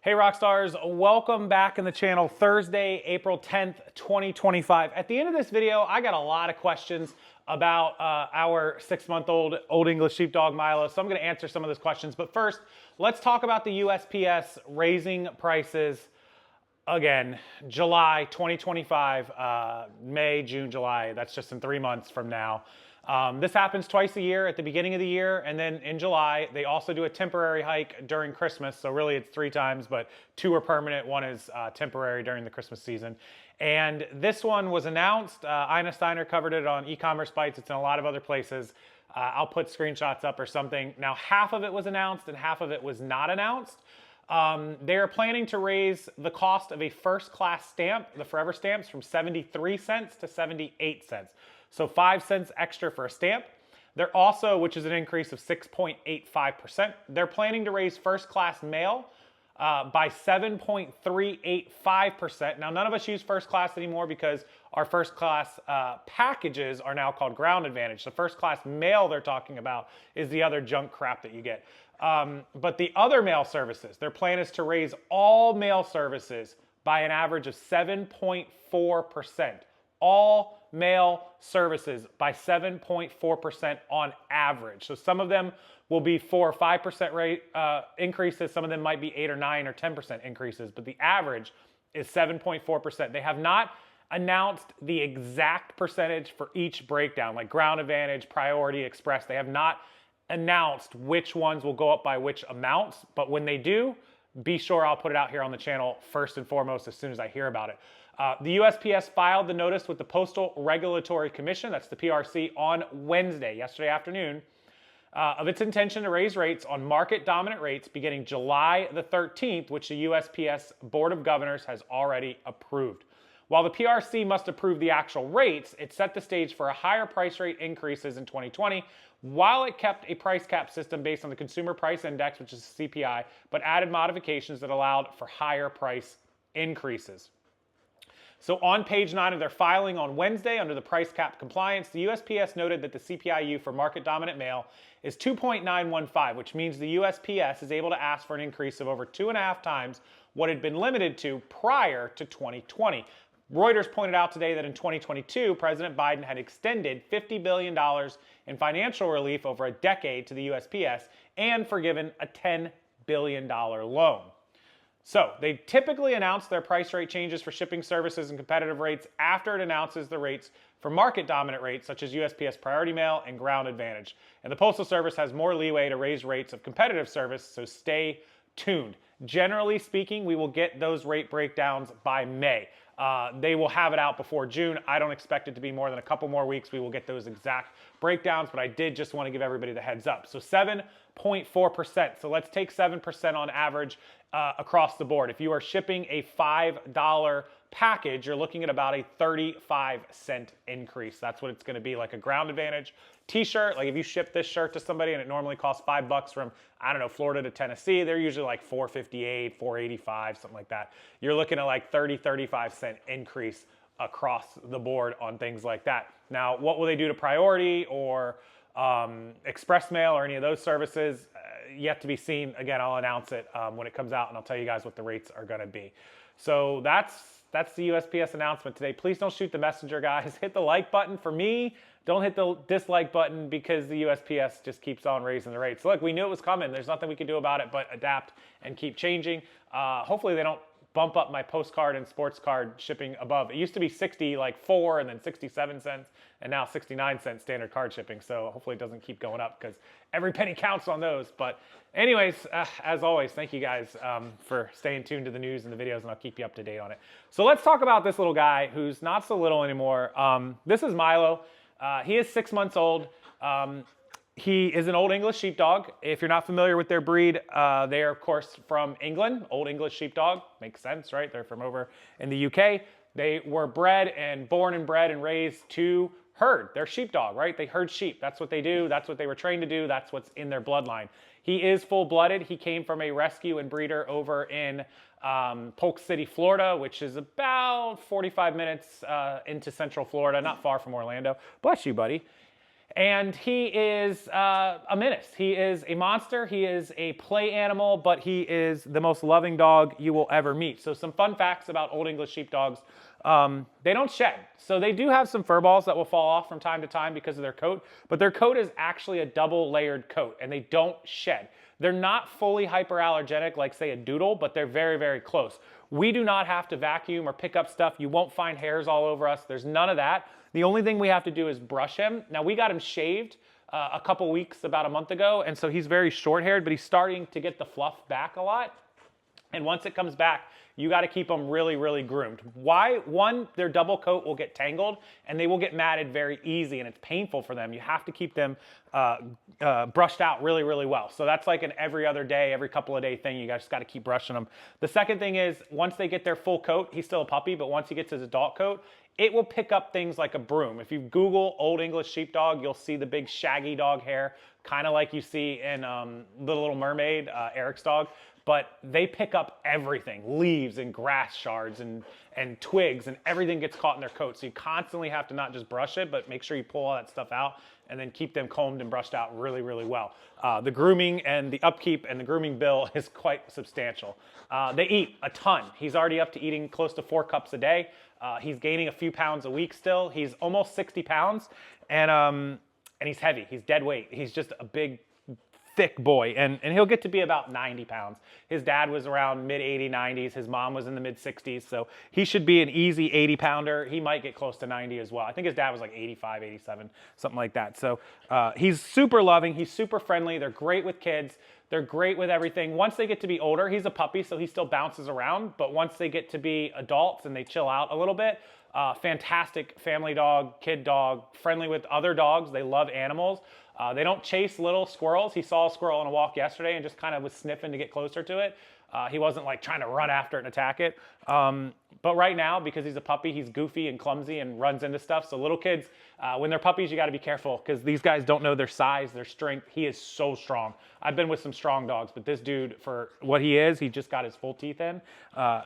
Hey Rockstars, welcome back in the channel. Thursday, April 10th, 2025. At the end of this video, I got a lot of questions about our 6-month-old Old English Sheepdog Milo, so I'm going to answer some of those questions. But first, let's talk about the USPS raising prices again. July 2025, May, June, July. That's just in 3 months from now. This happens twice a year at the beginning of the year, and then in July. They also do a temporary hike during Christmas, so really it's 3 times, but 2 are permanent. 1 is temporary during the Christmas season. And this one was announced. Ina Steiner covered it on e-commerce bites. It's in a lot of other places. I'll put screenshots up or something. Now, half of it was announced and half of it was not announced. They're planning to raise the cost of a first-class stamp, the Forever stamps, from 73 cents to 78 cents. So 5 cents extra for a stamp. They're also, which is an increase of 6.85%, they're planning to raise first-class mail by 7.385%. Now, none of us use first class anymore because our first class packages are now called Ground Advantage. The first class mail they're talking about is the other junk crap that you get. But the other mail services, their plan is to raise all mail services by an average of 7.4%. All mail services by 7.4% on average. So some of them will be 4 or 5% rate increases. Some of them might be 8 or 9 or 10% increases, but the average is 7.4%. They have not announced the exact percentage for each breakdown, like Ground Advantage, Priority, Express. They have not announced which ones will go up by which amounts, but when they do, be sure I'll put it out here on the channel first and foremost as soon as I hear about it. The USPS filed the notice with the Postal Regulatory Commission, that's the PRC, on Wednesday, yesterday afternoon, of its intention to raise rates on market-dominant rates beginning July the 13th, which the USPS Board of Governors has already approved. While the PRC must approve the actual rates, it set the stage for a higher price rate increases in 2020, while it kept a price cap system based on the Consumer Price Index, which is CPI, but added modifications that allowed for higher price increases. So on page 9 of their filing on Wednesday under the price cap compliance, the USPS noted that the CPIU for market-dominant mail is 2.915, which means the USPS is able to ask for an increase of over 2.5 times what had been limited to prior to 2020. Reuters pointed out today that in 2022, President Biden had extended $50 billion in financial relief over a decade to the USPS and forgiven a $10 billion loan. So they typically announce their price rate changes for shipping services and competitive rates after it announces the rates for market-dominant rates such as USPS Priority Mail and Ground Advantage. And the Postal Service has more leeway to raise rates of competitive service, so stay tuned. Generally speaking, we will get those rate breakdowns by May. They will have it out before June. I don't expect it to be more than a couple more weeks. We will get those exact breakdowns, but I did just want to give everybody the heads up. So 7.4%. So let's take 7% on average across the board. If you are shipping a $5 package, you're looking at about a 35-cent increase. That's what it's going to be, like a Ground Advantage t-shirt. Like if you ship this shirt to somebody and it normally costs $5 from, I don't know, Florida to Tennessee, they're usually like $4.58, $4.85, something like that. You're looking at like 35-cent increase across the board on things like that. Now, what will they do to Priority or Express Mail or any of those services? Yet to be seen. Again, I'll announce it when it comes out, and I'll tell you guys what the rates are going to be. So that's the USPS announcement today. Please don't shoot the messenger, guys. Hit the like button for me. Don't hit the dislike button because the USPS just keeps on raising the rates. Look, we knew it was coming. There's nothing we can do about it but adapt and keep changing. Hopefully they don't bump up my postcard and sports card shipping above. It used to be 64 and then 67 cents and now 69 cents standard card shipping. So hopefully it doesn't keep going up because every penny counts on those. But anyways, as always, thank you guys for staying tuned to the news and the videos, and I'll keep you up to date on it. So let's talk about this little guy who's not so little anymore. This is Milo. He is 6 months old. He is an Old English Sheepdog. If you're not familiar with their breed, they are, of course, from England. Old English Sheepdog. Makes sense, right? They're from over in the UK. They were born and bred and raised to herd. They're sheepdog, right? They herd sheep. That's what they do. That's what they were trained to do. That's what's in their bloodline. He is full-blooded. He came from a rescue and breeder over in Polk City, Florida, which is about 45 minutes into Central Florida, not far from Orlando. Bless you, buddy. And he is a menace. He is a monster. He is a play animal, but he is the most loving dog you will ever meet. So some fun facts about Old English Sheepdogs. They don't shed. So they do have some fur balls that will fall off from time to time because of their coat, but their coat is actually a double layered coat and they don't shed. They're not fully hyperallergenic like say a doodle, but they're very, very close. We do not have to vacuum or pick up stuff. You won't find hairs all over us. There's none of that. The only thing we have to do is brush him. Now we got him shaved a couple weeks, about a month ago, and so he's very short-haired, but he's starting to get the fluff back a lot. And once it comes back, you got to keep them really, really groomed. Why? One, their double coat will get tangled and they will get matted very easy and it's painful for them. You have to keep them brushed out really, really well. So that's like an every other day, every couple of day thing. You just got to keep brushing them. The second thing is once they get their full coat, he's still a puppy, but once he gets his adult coat, it will pick up things like a broom. If you Google Old English Sheepdog, you'll see the big shaggy dog hair, kind of like you see in The Little Mermaid, Eric's dog. But they pick up everything, leaves and grass shards and twigs, and everything gets caught in their coat. So you constantly have to not just brush it, but make sure you pull all that stuff out and then keep them combed and brushed out really, really well. The grooming and the upkeep and the grooming bill is quite substantial. They eat a ton. He's already up to eating close to 4 cups a day. He's gaining a few pounds a week still. He's almost 60 pounds, and he's heavy. He's dead weight. He's just a big, thick boy, and he'll get to be about 90 pounds. His dad was around mid 80s, 90s. His mom was in the mid 60s, so he should be an easy 80 pounder. He might get close to 90 as well. I think his dad was like 85, 87, something like that. So he's super loving. He's super friendly. They're great with kids. They're great with everything. Once they get to be older, he's a puppy, so he still bounces around, but once they get to be adults and they chill out a little bit, fantastic family dog, kid dog, friendly with other dogs. They love animals. They don't chase little squirrels. He saw a squirrel on a walk yesterday and just kind of was sniffing to get closer to it. He wasn't like trying to run after it and attack it. But right now, because he's a puppy, he's goofy and clumsy and runs into stuff. So little kids, when they're puppies, you got to be careful because these guys don't know their size, their strength. He is so strong. I've been with some strong dogs, but this dude, for what he is, he just got his full teeth in.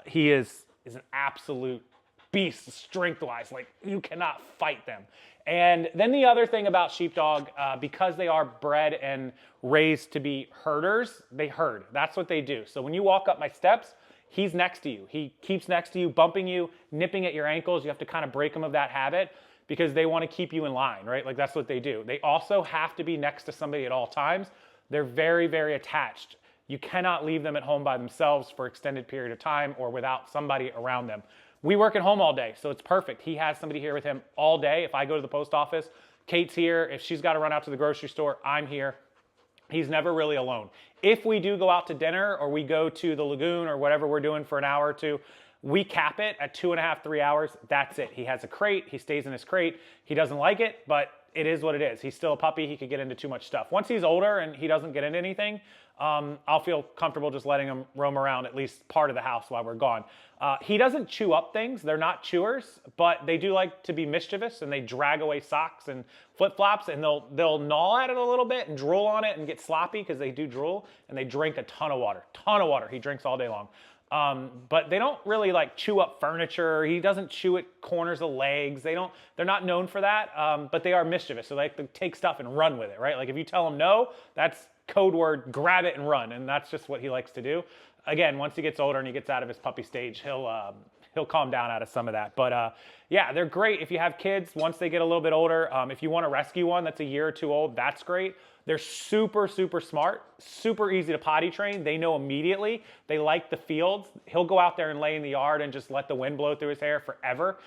He is an absolute beast strength-wise. Like, you cannot fight them. And then the other thing about sheepdog, because they are bred and raised to be herders, they herd. That's what they do. So when you walk up my steps, he's next to you. He keeps next to you, bumping you, nipping at your ankles. You have to kind of break them of that habit because they want to keep you in line, right? Like, that's what they do. They also have to be next to somebody at all times. They're very, very attached. You cannot leave them at home by themselves for extended period of time or without somebody around them. We work at home all day, so it's perfect. He has somebody here with him all day. If I go to the post office, Kate's here. If she's got to run out to the grocery store, I'm here. He's never really alone. If we do go out to dinner or we go to the lagoon or whatever we're doing for an hour or two, we cap it at 2.5, 3 hours. That's it. He has a crate. He stays in his crate. He doesn't like it, but it is what it is. He's still a puppy. He could get into too much stuff. Once he's older and he doesn't get into anything, I'll feel comfortable just letting him roam around at least part of the house while we're gone. He doesn't chew up things. They're not chewers, but they do like to be mischievous, and they drag away socks and flip-flops, and they'll gnaw at it a little bit and drool on it and get sloppy because they do drool, and they drink a ton of water. Ton of water. He drinks all day long. But they don't really like chew up furniture. He doesn't chew at corners of legs. They're not known for that, but they are mischievous. So they take stuff and run with it, right? Like if you tell him no, that's code word, grab it and run. And that's just what he likes to do. Again, once he gets older and he gets out of his puppy stage, he'll calm down out of some of that. But yeah, they're great if you have kids. Once they get a little bit older, if you want to rescue one that's a year or two old, that's great. They're super, super smart, super easy to potty train. They know immediately. They like the fields. He'll go out there and lay in the yard and just let the wind blow through his hair forever.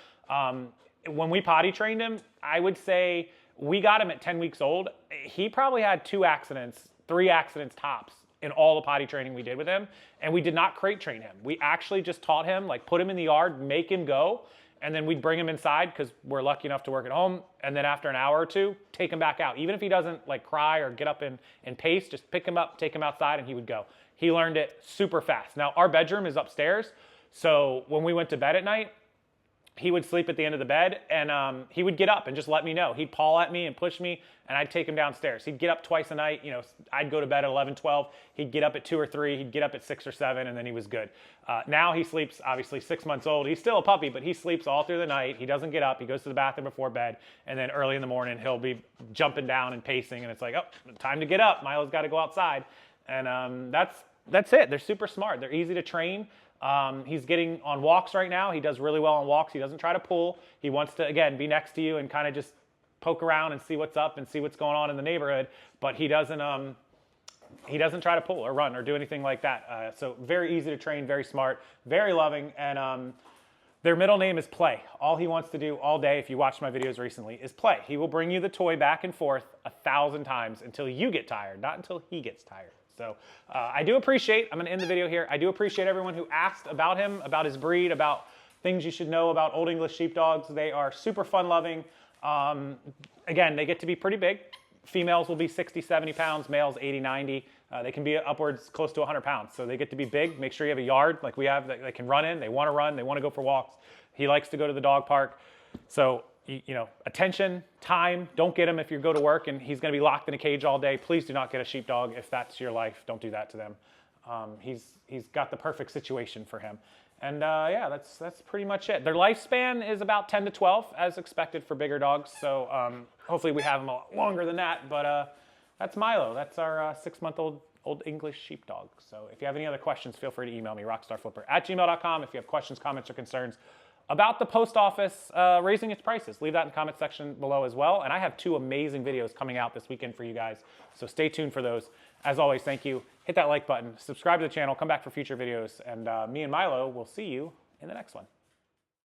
When we potty trained him, I would say we got him at 10 weeks old. He probably had 2 accidents, 3 accidents tops in all the potty training we did with him. And we did not crate train him. We actually just taught him, like put him in the yard, make him go. And then we'd bring him inside because we're lucky enough to work at home. And then after an hour or two, take him back out. Even if he doesn't like cry or get up and pace, just pick him up, take him outside, and he would go. He learned it super fast. Now, our bedroom is upstairs. So when we went to bed at night, he would sleep at the end of the bed, and he would get up and just let me know. He'd paw at me and push me, and I'd take him downstairs. He'd get up twice a night. You know, I'd go to bed at 11, 12. He'd get up at 2 or 3. He'd get up at 6 or 7, and then he was good. Now he sleeps, obviously 6 months old. He's still a puppy, but he sleeps all through the night. He doesn't get up. He goes to the bathroom before bed, and then early in the morning, he'll be jumping down and pacing, and it's like, oh, time to get up. Milo's got to go outside. And that's it. They're super smart. They're easy to train. He's getting on walks right now. He does really well on walks. He doesn't try to pull. He wants to, again, be next to you and kind of just poke around and see what's up and see what's going on in the neighborhood. But he doesn't try to pull or run or do anything like that. So very easy to train, very smart, very loving. And their middle name is Play. All he wants to do all day, if you watched my videos recently, is play. He will bring you the toy back and forth 1,000 times until you get tired, not until he gets tired. So I do appreciate, I'm going to end the video here, I do appreciate everyone who asked about him, about his breed, about things you should know about Old English sheepdogs. They are super fun-loving. Again, they get to be pretty big. Females will be 60, 70 pounds, males 80, 90. They can be upwards close to 100 pounds. So they get to be big. Make sure you have a yard like we have that they can run in. They want to run. They want to go for walks. He likes to go to the dog park. So, you know, attention, time, don't get him if you go to work and he's going to be locked in a cage all day. Please do not get a sheepdog if that's your life. Don't do that to them. He's got the perfect situation for him. And yeah, that's pretty much it. Their lifespan is about 10 to 12 as expected for bigger dogs. So hopefully we have them a lot longer than that. But that's Milo. That's our 6-month-old Old English sheepdog. So if you have any other questions, feel free to email me, rockstarflipper@gmail.com. If you have questions, comments, or concerns about the post office raising its prices, leave that in the comment section below as well. And I have 2 amazing videos coming out this weekend for you guys. So stay tuned for those. As always, thank you. Hit that like button, subscribe to the channel, come back for future videos, and me and Milo will see you in the next one.